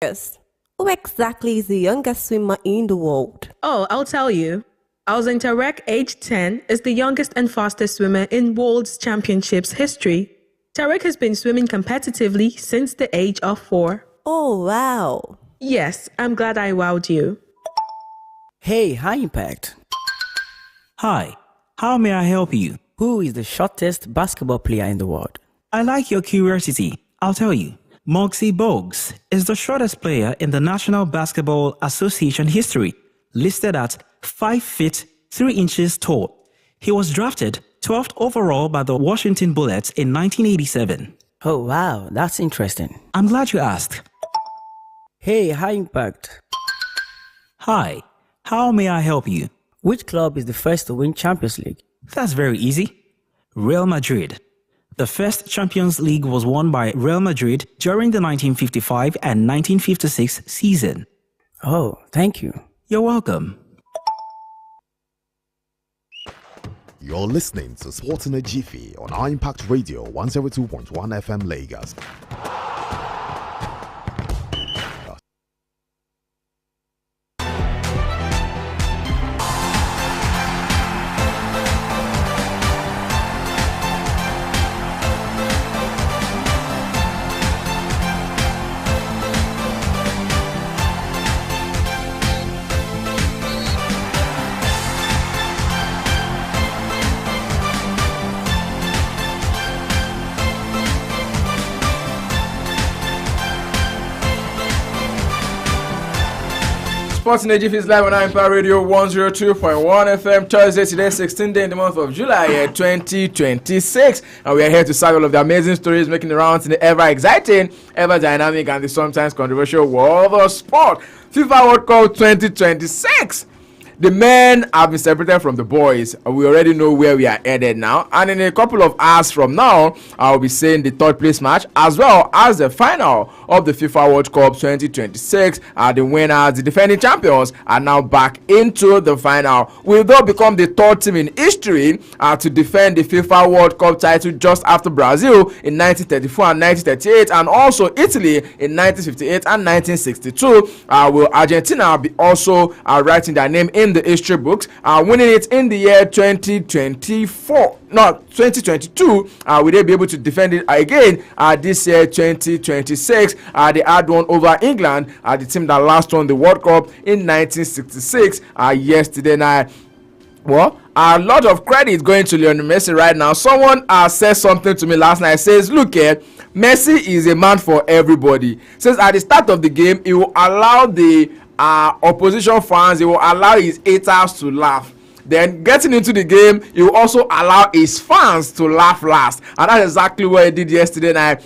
Yes. Who exactly is the youngest swimmer in the world? Oh, I'll tell you. Alzin Tarek, age 10, is the youngest and fastest swimmer in World Championships history. Tarek has been swimming competitively since the age of 4. Oh, wow. Yes, I'm glad I wowed you. Hey, High Impact. Hi, how may I help you? Who is the shortest basketball player in the world? I like your curiosity. I'll tell you. Moxie Bogues is the shortest player in the National Basketball Association history, listed at 5 feet 3 inches tall. He was drafted 12th overall by the Washington Bullets in 1987. Oh, wow, that's interesting. I'm glad you asked. Hey, High Impact. Hi, how may I help you? Which club is the first to win Champions League? That's very easy. Real Madrid. The first Champions League was won by Real Madrid during the 1955 and 1956 season. Oh, thank you. You're welcome. You're listening to Sports in a Jiffy on Impact Radio 102.1 FM Lagos. Sports in Jiffy is live on Impact Radio 102.1 FM, Thursday, today, 16th day in the month of July, 2026. And we are here to serve all of the amazing stories making the rounds in the ever exciting, ever dynamic, and the sometimes controversial world of sport. FIFA World Cup 2026. The men have been separated from the boys. We already know where we are headed now. And in a couple of hours from now, I'll be seeing the third place match as well as the final of the FIFA World Cup 2026. The winners, the defending champions, are now back into the final. Will they become the third team in history to defend the FIFA World Cup title just after Brazil in 1934 and 1938, and also Italy in 1958 and 1962? Will Argentina be also writing their name in the history books, winning it in the year 2022? Will they be able to defend it again this year 2026? They had one over England, the team that last won the World Cup in 1966 yesterday night. Well, a lot of credit going to Lionel Messi right now. Someone said something to me last night. Says, look here, Messi is a man for everybody. Says at the start of the game, he will allow the opposition fans, he will allow his haters to laugh. Then getting into the game, he will also allow his fans to laugh last, and that's exactly what he did yesterday night.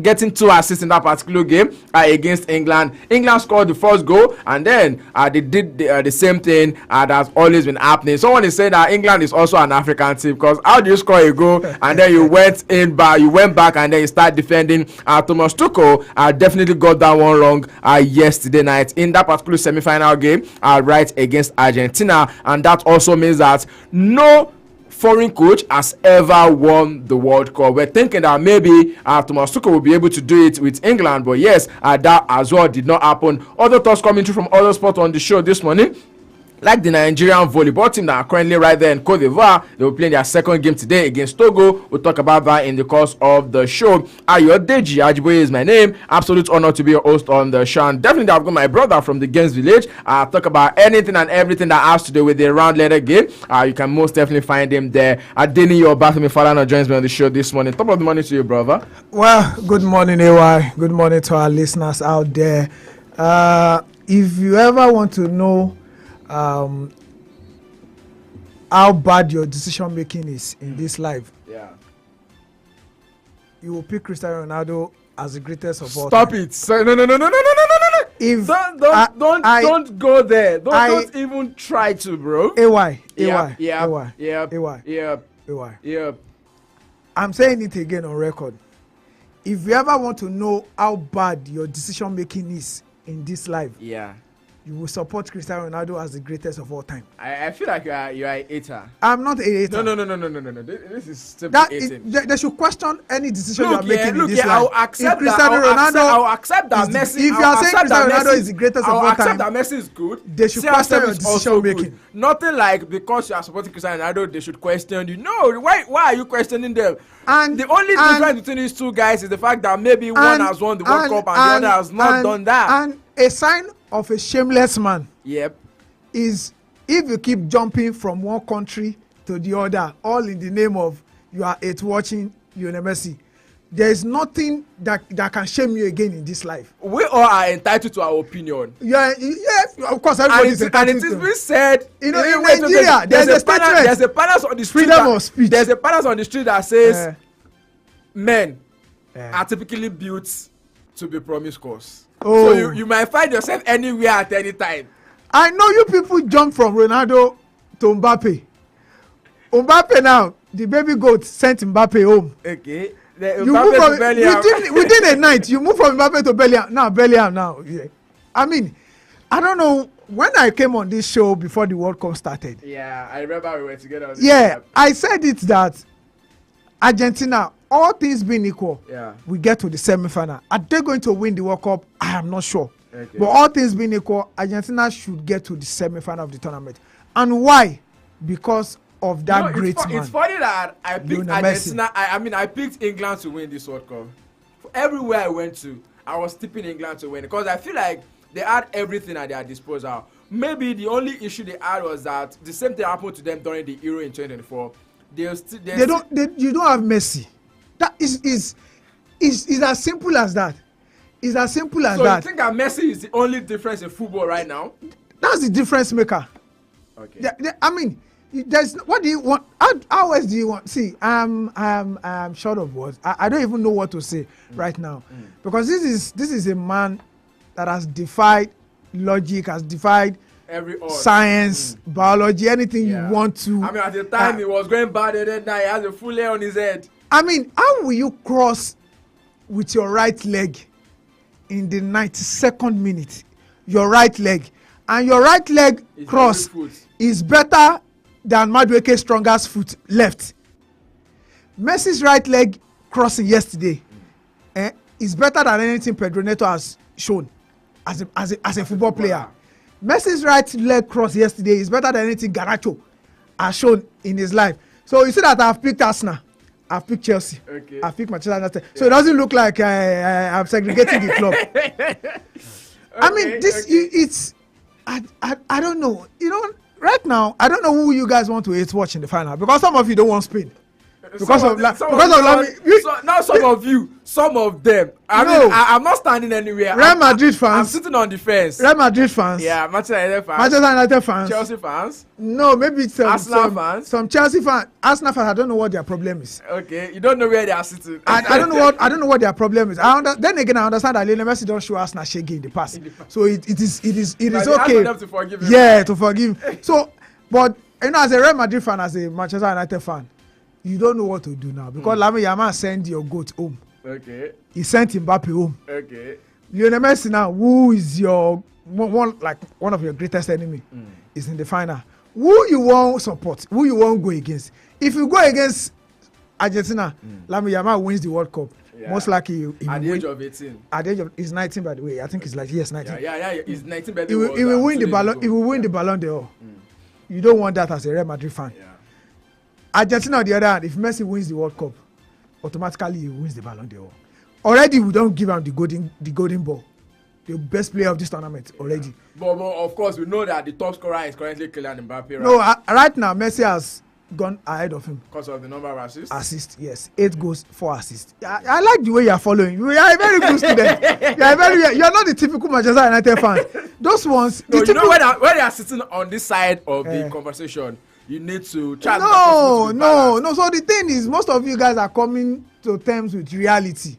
Getting 2 assists in that particular game against England. England scored the first goal, and then they did the same thing that's always been happening. Someone is saying that England is also an African team, because how do you score a goal and then you went back and then you start defending? Thomas Tuchel definitely got that one wrong yesterday night in that particular semi-final game right against Argentina, and that also means that no foreign coach has ever won the World Cup. We're thinking that maybe Thomas Tuchel will be able to do it with England, but yes, that as well did not happen. Other thoughts coming through from other sports on the show this morning, like the Nigerian volleyball team that are currently right there in Cote d'Ivoire. They will play their second game today against Togo. We'll talk about that in the course of the show. Ayodeji Ajiboye is my name. Absolute honor to be your host on the show. And definitely I've got my brother from the Games Village. Talk about anything and everything that has to do with the round letter game. You can most definitely find him there. Adeni Yobatumi Falana joins me on the show this morning. Top of the morning to you, brother. Well, good morning, AY. Good morning to our listeners out there. If you ever want to know how bad your decision making is in this life, you will pick Cristiano Ronaldo as the greatest of all Stop time. it. No. If Don't go there. Don't even try to, bro. AY. I'm saying it again on record. If you ever want to know how bad your decision making is in this life, you will support Cristiano Ronaldo as the greatest of all time. I feel like you are a hater. I'm not a hater. No. This is simply That hating. they should question any decision you are making in this I life. will accept If that. Cristiano Ronaldo I will accept that is the- Messi. if you I will are saying accept that Cristiano Ronaldo Messi- is the greatest I of will all accept time, that Messi is good. they should CR7 question your is decision also good. making. Nothing like because you are supporting Cristiano Ronaldo, they should question you. No, why are you questioning them? And the only difference between these two guys is the fact that maybe one has won the World Cup and the other has not done that. And a sign of a shameless man Yep. is if you keep jumping from one country to the other, all in the name of you are watching Lionel Messi. There is nothing that can shame you again in this life. We all are entitled to our opinion. Yeah, of course, everybody is entitled and it is to. being said, In Nigeria, there's a statement. There's a panel on the street. Freedom of speech. There's a panel on the street that says men Yeah. are typically built to be promiscuous. Oh. So you might find yourself anywhere at any time. I know you people jump from Ronaldo to Mbappe. Mbappe now, the baby goat sent Mbappe home. Okay. You move from within a night. You move from Mbappe to Bellingham. Now. Yeah. I mean, I don't know when I came on this show before the World Cup started. Yeah, I remember we were together. On this Yeah, I said it that Argentina, all things being equal, we get to the semi-final. Are they going to win the World Cup? I am not sure. Okay. But all things being equal, Argentina should get to the semi-final of the tournament. And why? Because of that great man. It's funny that I picked Argentina. I picked England to win this World Cup. Everywhere I went to, I was tipping England to win because I feel like they had everything at their disposal. Maybe the only issue they had was that the same thing happened to them during the Euro in 2024. You don't have Messi. That is as simple as that. It's as simple as that. So you think that Messi is the only difference in football right now? That's the difference maker. Okay. I mean, there's what do you want? How else do you want? See, I'm short of words. I don't even know what to say right now because this is a man that has defied logic, has defied every science, biology, anything you want to. I mean, at the time he was going bad, and then now he has a full hair on his head. I mean, how will you cross with your right leg in the 92nd minute? Your right leg, and your right leg cross is better than Madueke's strongest foot left. Messi's right leg crossing yesterday is better than anything Pedro Neto has shown as a football player. Messi's right leg cross yesterday is better than anything Garnacho has shown in his life. So you see that I've picked Arsenal, I've picked Chelsea, I've picked Manchester United. So it doesn't look like I'm segregating the club. I mean, it's I don't know. You know, right now I don't know who you guys want to hate watch in the final because some of you don't want Spain. Because of some of them. I'm not standing anywhere. Real Madrid fans. I'm sitting on the fence. Real Madrid fans. Yeah, Manchester United fans. Chelsea fans. No, maybe it's Arsenal fans. Some Chelsea fans. Arsenal fans. I don't know what their problem is. Okay, you don't know where they are sitting. I don't know what their problem is. Then again, I understand that Lionel Messi don't show Arsenal shaking in the past. So it is okay. To forgive him. Yeah, to forgive him. So, but you know, as a Real Madrid fan, as a Manchester United fan, you don't know what to do now because Lamine Yamal sent your goat home. Okay. He sent Mbappe home. Okay. Lionel Messi now, who is your one of your greatest enemy, is in the final. Who you want support? Who you want go against? If you go against Argentina, Lamine Yamal wins the World Cup. Yeah. Most likely at the age of 18. At the age of he's 19 by the way. I think he's 19. Yeah. He's 19 by the way. He will win the Ballon. He will win the Ballon d'Or. You don't want that as a Real Madrid fan. Yeah. Argentina on the other hand, if Messi wins the World Cup, automatically he wins the Ballon d'Or. Already we don't give him the golden ball, the best player of this tournament already. But of course we know that the top scorer is currently Kylian Mbappe. Right? No, right now Messi has gone ahead of him. Because of the number of assists? Assists, yes. 8 goals, 4 assists. I like the way you are following. You are a very good student. You are not the typical Manchester United fan. Those ones. No, you know when they are sitting on this side of the conversation, you need to chat. No. So the thing is, most of you guys are coming to terms with reality.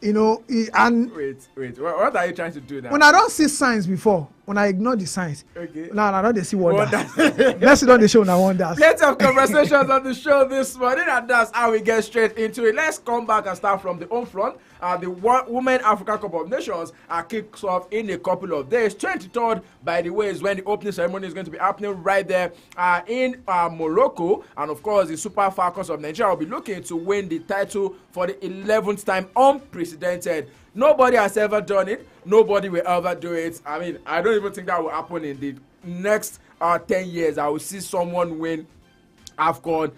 You know, and wait. What are you trying to do now? When I don't see signs before, when I ignore the signs. Okay. Now they see wonders. Let's sit on the show now wonders. Plenty of conversations on the show this morning, and that's how we get straight into it. Let's come back and start from the home front. The Women African Cup of Nations kicks off in a couple of days. 23rd, by the way, is when the opening ceremony is going to be happening right there in Morocco. And of course, the Super Falcons of Nigeria will be looking to win the title for the 11th time, unprecedented. Nobody has ever done it. Nobody will ever do it. I mean, I don't even think that will happen in the next 10 years. I will see someone win AFCON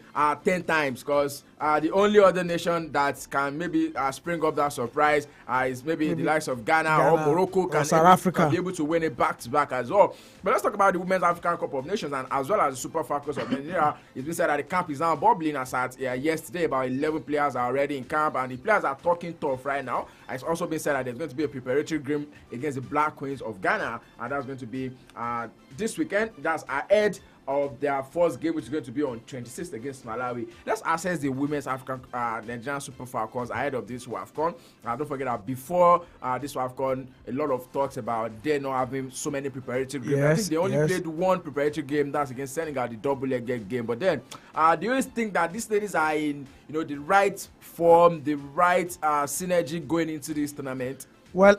10 times, because the only other nation that can maybe spring up that surprise is maybe the likes of Ghana or Morocco can be able to win it back-to-back as well. But let's talk about the Women's African Cup of Nations, and as well as the Super Falcons of Nigeria. It's been said that the camp is now bubbling. As at yesterday, about 11 players are already in camp, and the players are talking tough right now. It's also been said that there's going to be a preparatory game against the Black Queens of Ghana, and that's going to be this weekend. That's ahead of their first game, which is going to be on 26th against Malawi. Let's assess the Women's African Nigerian Super Falcons ahead of this WAFCON. Don't forget that before this WAFCON, a lot of talks about they not having so many preparatory games. I think they only played one preparatory game, that's against Senegal, the double-legged game. But then, do you think that these ladies are in the right form, the right synergy going into this tournament? Well,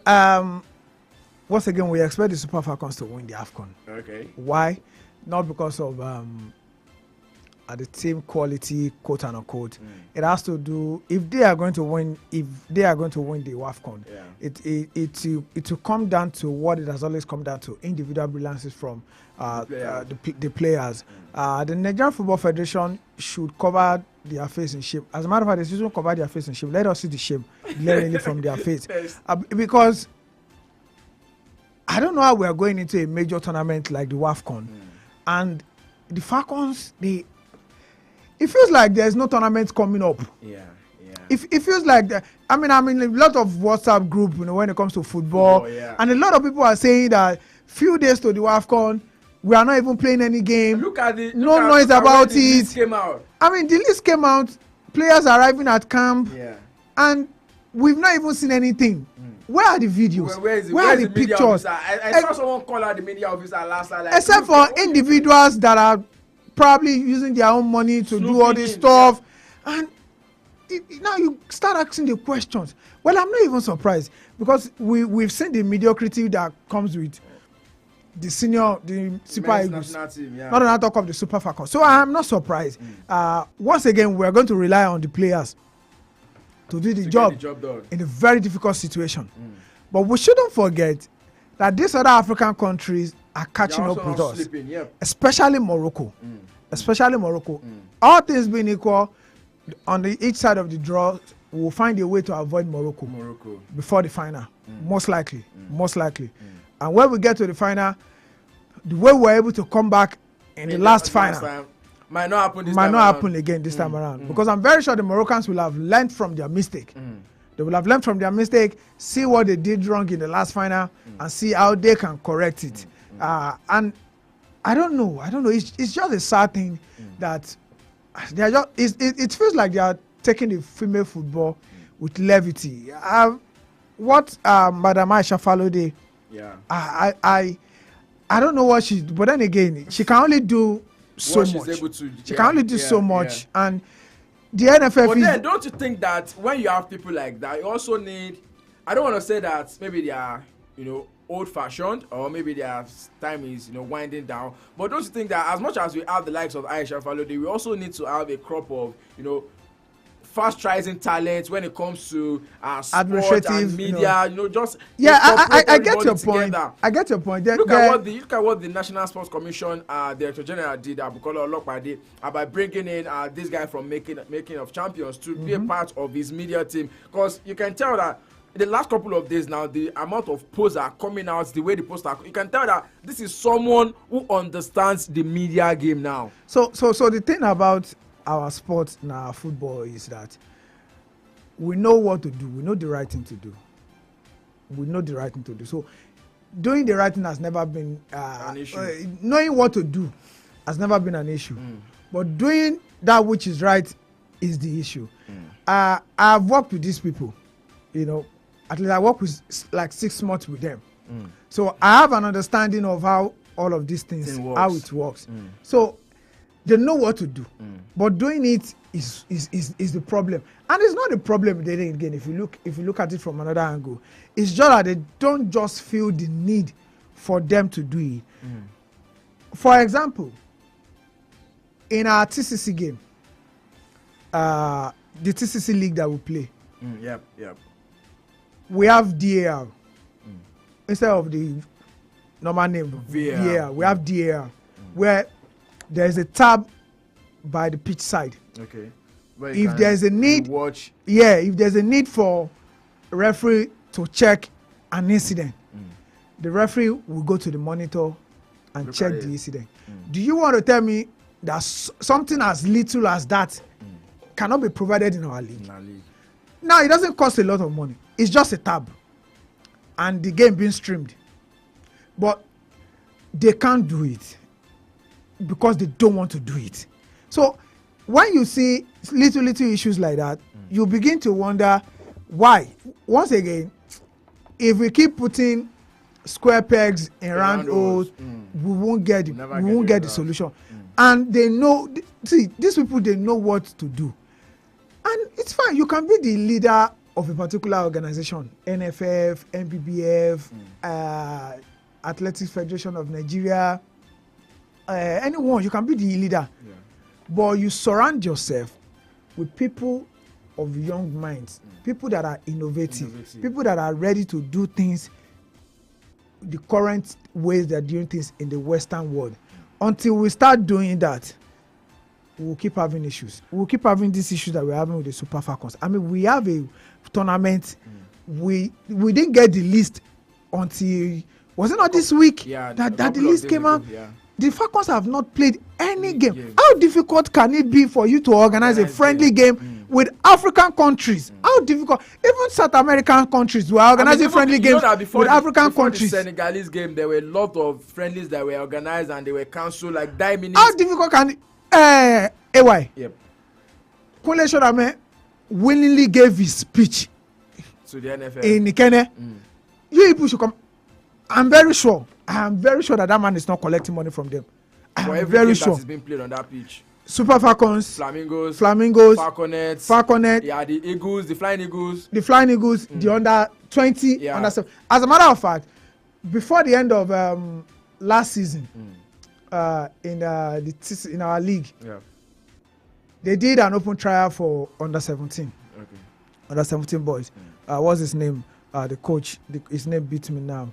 once again, we expect the Super Falcons to win the AFCON. Okay. Why? Not because of the team quality, quote unquote. It has to do, if they are going to win the WAFCON, it will come down to what it has always come down to: individual brilliances from the players. The Nigerian Football Federation should cover their face in shame. As a matter of fact, they shouldn't cover their face in shame. Let us see the shame glaring from their face, because I don't know how we are going into a major tournament like the WAFCON. And the Falcons, it feels like there's no tournament coming up. It feels like that. I mean, a lot of WhatsApp group, when it comes to football, and a lot of people are saying that few days to the WAFCON, we are not even playing any game. No noise about it. Came out. I mean, the list came out. Players arriving at camp, and we've not even seen anything. Where are the videos? Where are the pictures? I saw someone call out the media officer last night. Except for individuals that are probably using their own money to do all this stuff. And now you start asking the questions. Well, I'm not even surprised, because we've seen the mediocrity that comes with the Super Eagles. Not an talk of the Super Falcons. So I'm not surprised. Once again, we're going to rely on the players to do the job in a very difficult situation. But we shouldn't forget that these other African countries are catching up with us, especially Morocco. All things being equal, on each side of the draw, we'll find a way to avoid Morocco before the final, most likely. And when we get to the final, the way we're able to come back in the last final might not happen again this time around, because I'm very sure the Moroccans will have learned from their mistake. They will have learned from their mistake, see what they did wrong in the last final, and see how they can correct it. And I don't know. It's just a sad thing that they are just. It feels like they are taking the female football with levity. What Madam Aisha Falode? I don't know what she. But then again, she can only do so much. She can only do so much, and the NFF. But then, don't you think that when you have people like that, you also need? I don't want to say that maybe they are, old-fashioned, or maybe their time is, winding down. But don't you think that as much as we have the likes of Aisha Falode, we also need to have a crop of, fast-rising talents when it comes to sport and media, I get your point. I get your point. Look at what the National Sports Commission Director General did, Bukola Olopade, by bringing in this guy from Making of Champions to be a part of his media team, because you can tell that the last couple of days now, the amount of posts are coming out, the way the posts are, you can tell that this is someone who understands the media game now. So the thing about our sport and our football is that we know what to do. We know the right thing to do. So doing the right thing has never been an issue. Knowing what to do has never been an issue. But doing that which is right is the issue. I've worked with these people, at least I worked with like 6 months with them. So I have an understanding of how all of these things, how it works. So they know what to do, but doing it is the problem. And it's not the problem. Then again, if you look at it from another angle, it's just that they don't just feel the need for them to do it. For example, in our TCC game, the TCC league that we play, we have DAR instead of the normal name VAR. We have DAR where there is a tab by the pitch side. Okay. If there's a need, if there's a need for a referee to check an incident, the referee will go to the monitor and check the incident. Do you want to tell me that something as little as that cannot be provided in our league? Now, it doesn't cost a lot of money. It's just a tab and the game being streamed. But they can't do it because they don't want to do it. So when you see little issues like that, you begin to wonder why. Once again, if we keep putting square pegs in round holes, we won't get the solution. And they know, see, these people, they know what to do. And it's fine. You can be the leader of a particular organization, NFF, NPBF, Athletics Federation of Nigeria, anyone. You can be the leader. But you surround yourself with people of young minds, people that are innovative, people that are ready to do things the current ways they're doing things in the Western world. Until we start doing that, we'll keep having issues. We'll keep having these issues that we're having with the Super Falcons. I mean, we have a tournament. We didn't get the list until, was it not this week that the list came out? The Falcons have not played any game. How difficult can it be for you to organize a friendly game with African countries? How difficult? Even South American countries were organizing friendly games with African countries. The Senegalese game, there were a lot of friendlies that were organized and they were cancelled like 9 minutes. How difficult can it? AY. Yep. Kole Shorame willingly gave his speech to the NFL in Ikene. You people should come. I'm very sure that man is not collecting money from them. I'm very sure. That is being played on that pitch. Super Falcons, Flamingos, Falconet, the Eagles, the Flying Eagles, the under 20, under 7. As a matter of fact, before the end of last season, in our league, they did an open trial for under 17. Under 17 boys. What's his name? The coach. His name beats me now.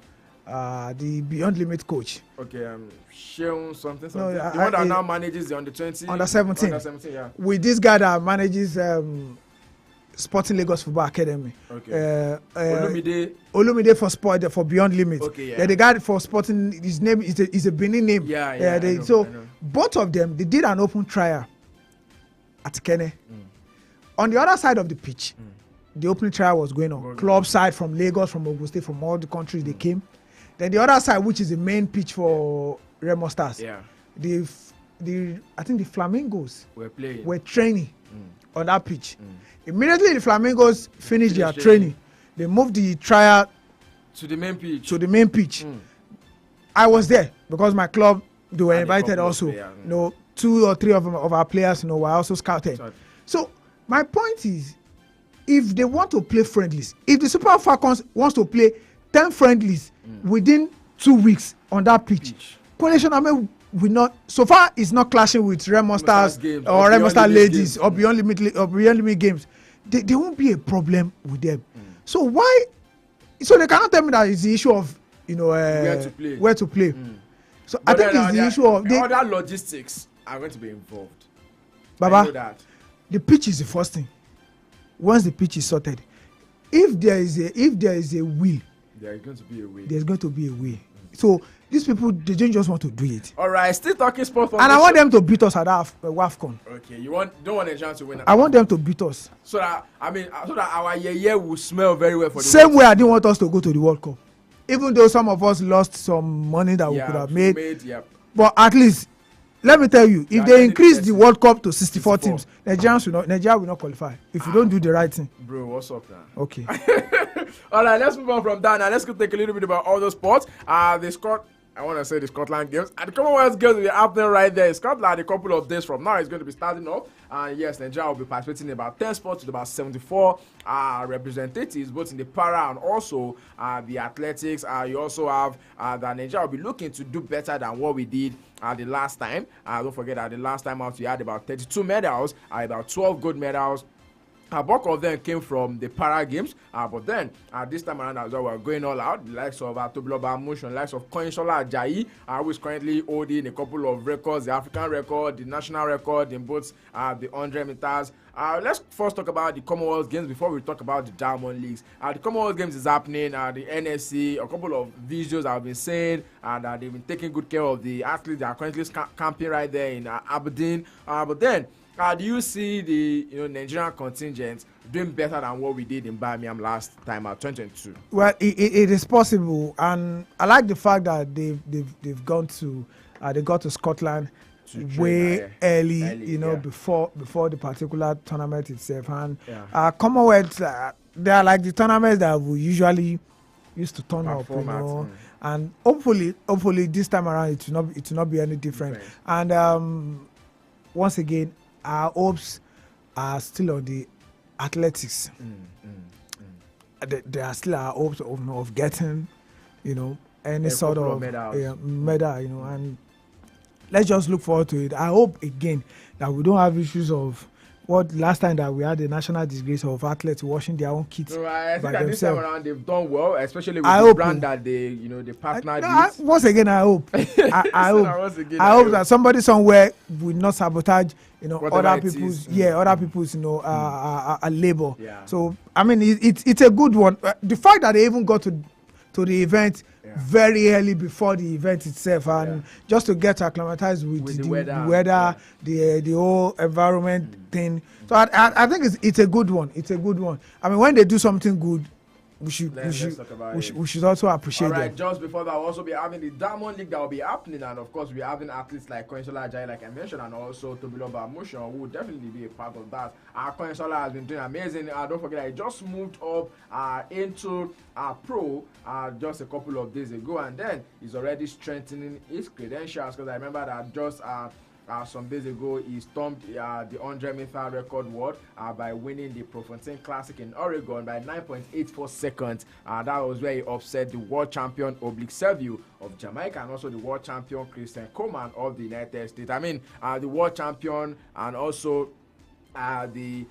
The Beyond Limit coach. Sheung something. No, the one that now manages the under 20. Under 17. Under 17, yeah. With this guy that manages Sporting Lagos Football Academy. Olumide for Beyond Limit. The guy for Sporting, his name is a Benin name. So both of them, they did an open trial at Kene. On the other side of the pitch, the opening trial was going on. Club side from Lagos, from Ogun State, from all the countries they came. Then the other side, which is the main pitch for Remo Stars, I think the Flamingos were training on that pitch. Immediately the Flamingos finished their training. They moved the trial to the main pitch. I was there because my club, they were invited also. 2 or 3 of our players, were also scouted. So my point is, if they want to play friendlies, if the Super Falcons wants to play 10 friendlies within 2 weeks on that pitch, Coalition Army will not. So far, it's not clashing with Remo Stars or Remo Star Ladies or Beyond Limit games. There won't be a problem with them. So why? So they cannot tell me that it's the issue of where to play. So but I think it's the issue of other logistics are going to be involved. Baba, the pitch is the first thing. Once the pitch is sorted, if there is a will, there's going to be a way. There's going to be a way. So these people, they don't just want to do it. All right, still talking sports. And I want them to beat us at WAFCON. Okay, don't want Nigeria to win. I want them to beat us. So that our year will smell very well for the same way I didn't want us to go to the World Cup, even though some of us lost some money that we could have made. But at least let me tell you, if they increase the World Cup to 64 teams, Nigeria will not qualify if you don't do the right thing. Bro, what's up now? Okay. All right, let's move on from that now. Let's go take a little bit about other sports. I want to say the Scotland Games. And the Commonwealth Games will be happening right there in Scotland a couple of days from now. It's going to be starting off. And yes, Nigeria will be participating in about 10 sports with about 74 representatives, both in the para and also the athletics. You also have that Nigeria will be looking to do better than what we did the last time. Don't forget that the last time out we had about 32 medals, about 12 gold medals. Bulk of them came from the para games, but then this time around as well, we're going all out. The likes of Tobiloba Motion, the likes of Koinsola Ajayi, who is currently holding a couple of records, the African record, the national record in both the 100 meters. Let's first talk about the Commonwealth Games before we talk about the Diamond Leagues. The Commonwealth Games is happening. The NSC, a couple of visuals I've been saying, and they've been taking good care of the athletes that are currently camping right there in Aberdeen. But then, do you see the Nigerian contingent doing better than what we did in Birmingham last time at 2022? Well, it is possible, and I like the fact that they've gone to they got to Scotland way early, before the particular tournament itself. And Commonwealth, they are like the tournaments that we usually used to turn up, and hopefully this time around it will not be any different. And once again, our hopes are still on the athletics. There are still our hopes of getting, any sort of medal, and let's just look forward to it. I hope again that we don't have issues of what last time that we had the national disgrace of athletes washing their own kits. No, I think that this time around they've done well, especially with the brand that they partnered with. Once again, I hope. I hope that somebody somewhere will not sabotage, other people's labor. Yeah. So I mean, it's a good one. The fact that they even got to the event very early before the event itself, and just to get acclimatized with the weather, the whole environment thing. So I think it's a good one. It's a good one. I mean, when they do something good, we should also appreciate it. All right, just before that, we'll also be having the Diamond League that will be happening, and of course, we're having athletes like Koinsola Ajayi, like I mentioned, and also Tobiloba Motion, who will definitely be a part of that. Koinsola has been doing amazing. Don't forget that he just moved up into pro just a couple of days ago, and then he's already strengthening his credentials, because I remember that just some days ago he stomped the 100-meter record world by winning the Profontaine Classic in Oregon by 9.84 seconds. That was where he upset the world champion Oblique Serviu of Jamaica, and also the world champion Christian Coleman of the United States. I mean, the world champion and also the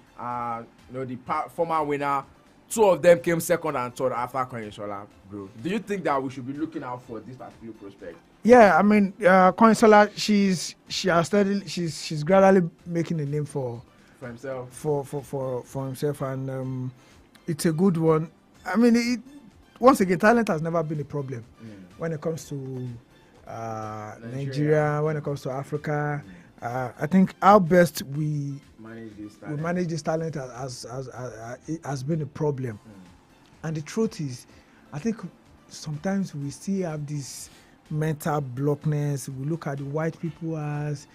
former winner. Two of them came second and third after Koinsola, bro. Do you think that we should be looking out for this particular prospect? Yeah, I mean, Koinsola, she's gradually making a name for himself. For himself, and it's a good one. I mean, once again, talent has never been a problem when it comes to Nigeria, when it comes to Africa. I think our best we manage this talent has been a problem. And the truth is, I think sometimes we still have this mental blockness. We look at the white people as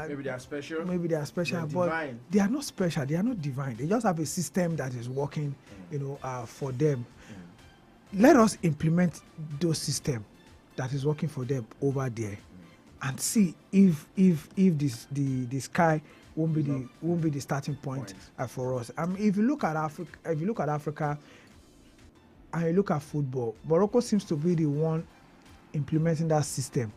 maybe they are special. But divine. They are not special. They are not divine. They just have a system that is working, for them. Let us implement those systems that is working for them over there, and see if the sky won't be the starting point for us. I mean, if you look at Africa, and you look at football, Morocco seems to be the one implementing that system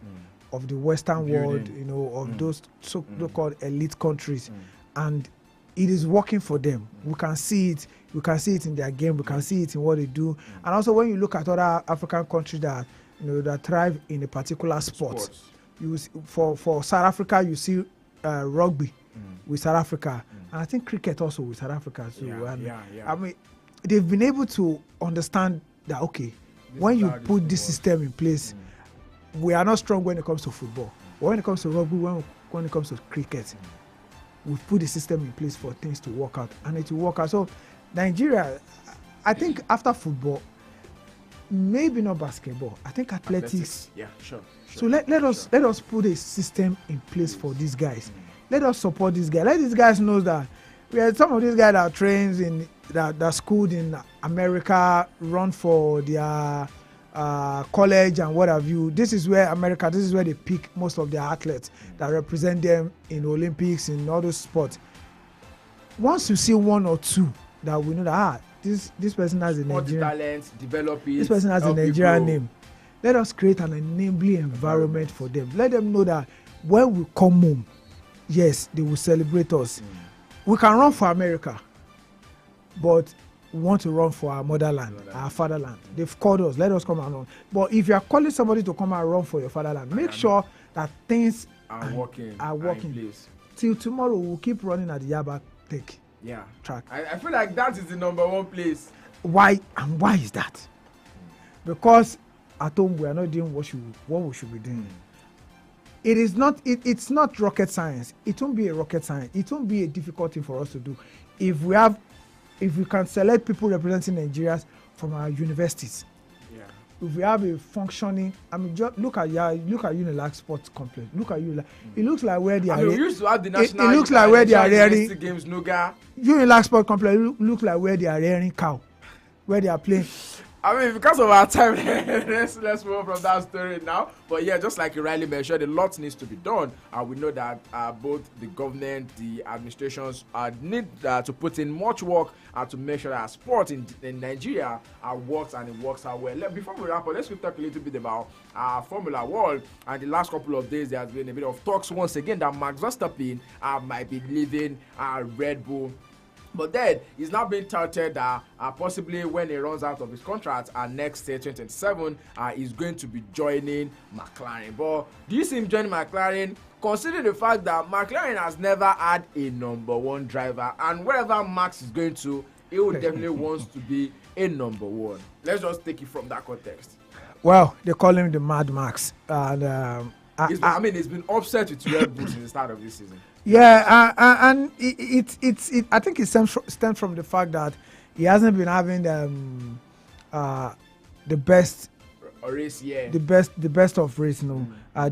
of the Western world, of those so-called elite countries, and it is working for them. We can see it. We can see it in their game. We can see it in what they do. And also, when you look at other African countries that that thrive in a particular sport, you see, for South Africa, you see rugby with South Africa, and I think cricket also with South Africa too. I mean, they've been able to understand that when you put this system in place, we are not strong when it comes to football, but when it comes to rugby, when it comes to cricket, we've put the system in place for things to work out, and it will work out. So Nigeria, I think after football, maybe not basketball. I think athletics. Yeah, sure. So let us put a system in place for these guys. Let us support these guys. Let these guys know that some of these guys that trains in that schooled in America, run for their college and what have you. This is where they pick most of their athletes that represent them in Olympics, in all those sports. Once you see one or two that we know that this person has a Nigerian talent, develop it. This person has a Nigerian name. Let us create an enabling environment for them. Let them know that when we come home, yes, they will celebrate us. We can run for America, but we want to run for our motherland, our fatherland. They've called us. Let us come and run. But if you are calling somebody to come and run for your fatherland, make sure that things are working. In place. Till tomorrow, we'll keep running at the Yaba Tech track. I feel like that is the number one place. Why is that? Because at home we are not doing what we should be doing. It is not. It's not rocket science. It won't be a rocket science. It won't be a difficult thing for us to do. If we can select people representing Nigeria from our universities. If we have a functioning, just look at Unilag Sports Complex. Look at Unilag. It looks like where they are. We used to have the national. It looks like where they are rearing games. Nuga. Unilag Sports Complex look like where they are rearing cow, where they are playing. Because of our time, let's move on from that story now. But yeah, just like you rightly mentioned, a lot needs to be done. We know that both the government, the administrations need to put in much work to make sure that sport in Nigeria works and it works out well. Before we wrap up, let's talk a little bit about Formula One. And the last couple of days, there has been a bit of talks once again that Max Verstappen might be leaving Red Bull. But then he's now being touted that possibly when he runs out of his contract next year, 2027, he's going to be joining McLaren. But do you see him joining McLaren? Considering the fact that McLaren has never had a number one driver, and wherever Max is going to, he will definitely wants to be a number one. Let's just take it from that context. Well, they call him the Mad Max, and he's been upset with Red Bull since the start of this season. Yeah, and it I think it stems from the fact that he hasn't been having the best race year, the best of race,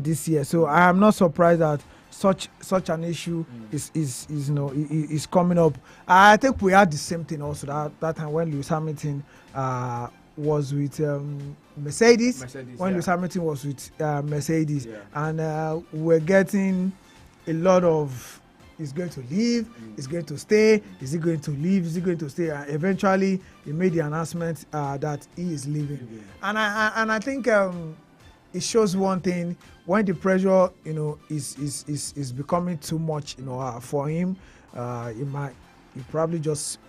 this year. So I am not surprised that such an issue is coming up. I think we had the same thing also that time when Lewis Hamilton was with Mercedes. When Lewis Hamilton was with Mercedes, and we're getting a lot of he's going to leave, he's going to stay, is he going to leave, is he going to stay? Eventually, he made the announcement that he is leaving. And I think it shows one thing: when the pressure, is becoming too much, for him, he probably just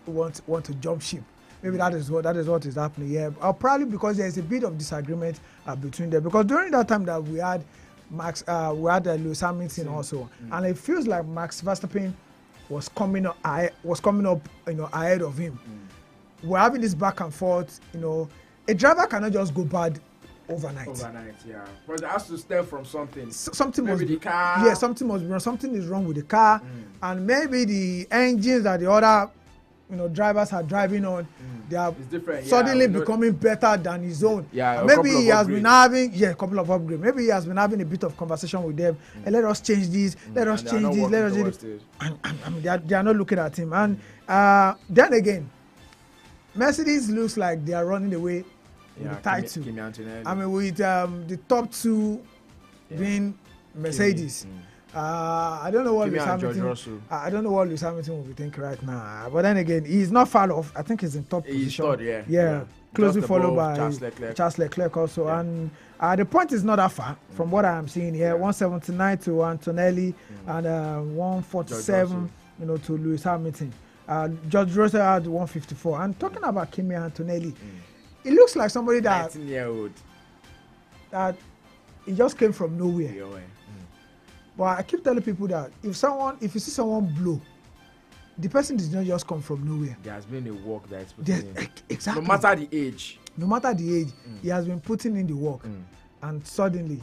want to jump ship. Maybe that is what is happening here. Probably because there is a bit of disagreement between them. Because during that time that we had Lewis Hamilton also, and it feels like Max Verstappen was coming up ahead of him. We're having this back and forth. A driver cannot just go bad overnight. But it has to stem from something. Something maybe must the be car. Yeah, something must be wrong. Something is wrong with the car, and maybe the engines that the other drivers are driving on, they are suddenly becoming better than his own. Maybe he has been having a couple of upgrades. Maybe he has been having a bit of conversation with them. And let us change this. Let us change this. Let us do this. And they are not looking at him. And then again, Mercedes looks like they are running away with the title. With the top two being Mercedes. I don't know what Lewis Hamilton. I don't know what Lewis Hamilton will be thinking right now. But then again, he's not far off. I think he's in top position. Third, closely followed by Charles Leclerc also. And the point is not that far from what I am seeing here. 179 to Antonelli and 147, to Lewis Hamilton. George Russell had 154. And talking about Kimi Antonelli, it looks like somebody that 19-year-old that he just came from nowhere. But I keep telling people that if you see someone blow, the person did not just come from nowhere. There has been a work that is put in. Exactly. No matter the age. He has been putting in the work. And suddenly,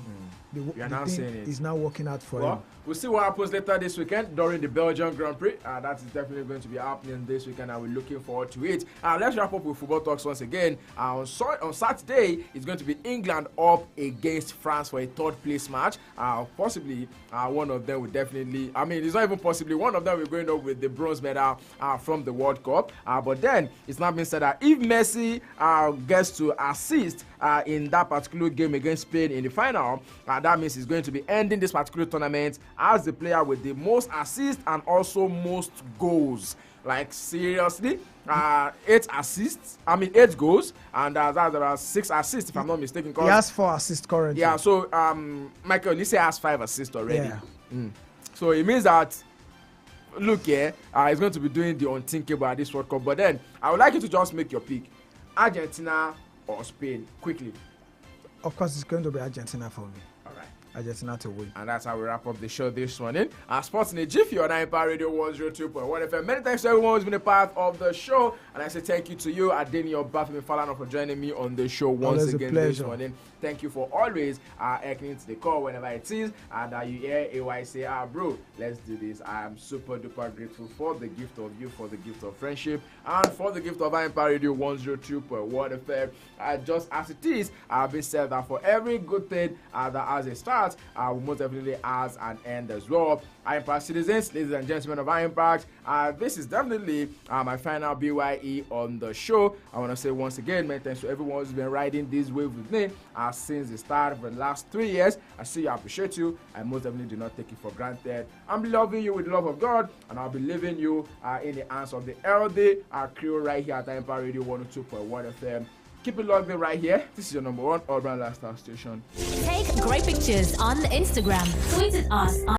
the now thing saying it. is now working out for him. Well, we'll see what happens later this weekend during the Belgian Grand Prix. That is definitely going to be happening this weekend, and we're looking forward to it. Let's wrap up with football talks once again. On Saturday, it's going to be England up against France for a third place match. Possibly one of them will definitely, it's not even possibly, one of them will going up with the bronze medal from the World Cup. But then it's not been said that if Messi gets to assist in that particular game against Spain in the final, that means he's going to be ending this particular tournament as the player with the most assists and also most goals. Like, seriously, 8 assists, 8 goals, and that's about 6 assists if I'm not mistaken. He has 4 assists currently. Yeah, so Michael Olise has 5 assists already. Yeah. So it means that, look here, he's going to be doing the unthinkable at this World Cup. But then I would like you to just make your pick: Argentina or Spain, quickly. Of course, it's going to be Argentina for me. All right. Argentina to win. And that's how we wrap up the show this morning. Sports in a Jiffy on Empire Radio 102.1 FM. Many thanks to everyone who's been a part of the show. And I say thank you to you, Adeni Obafemi Falana, for joining me on the show once Always again this morning. Thank you for always echoing to the call whenever it is. And you hear AY say, bro, let's do this. I am super duper grateful for the gift of you, for the gift of friendship, and for the gift of Empire Radio 102.1 FM. Just as it is, I've been said that for every good thing that has a start, most definitely has an end as well. Impact citizens, ladies and gentlemen of Impact, this is definitely my final BYE on the show. I want to say once again, many thanks to everyone who's been riding this wave with me since the start of the last 3 years. I see you, I appreciate you. I most definitely do not take it for granted. I'm loving you with the love of God, and I'll be leaving you in the hands of the LD crew right here at Empire Radio 102.1 FM. Keep it logged in right here. This is your number 1 urban lifestyle station. Take great pictures on Instagram. Tweet at us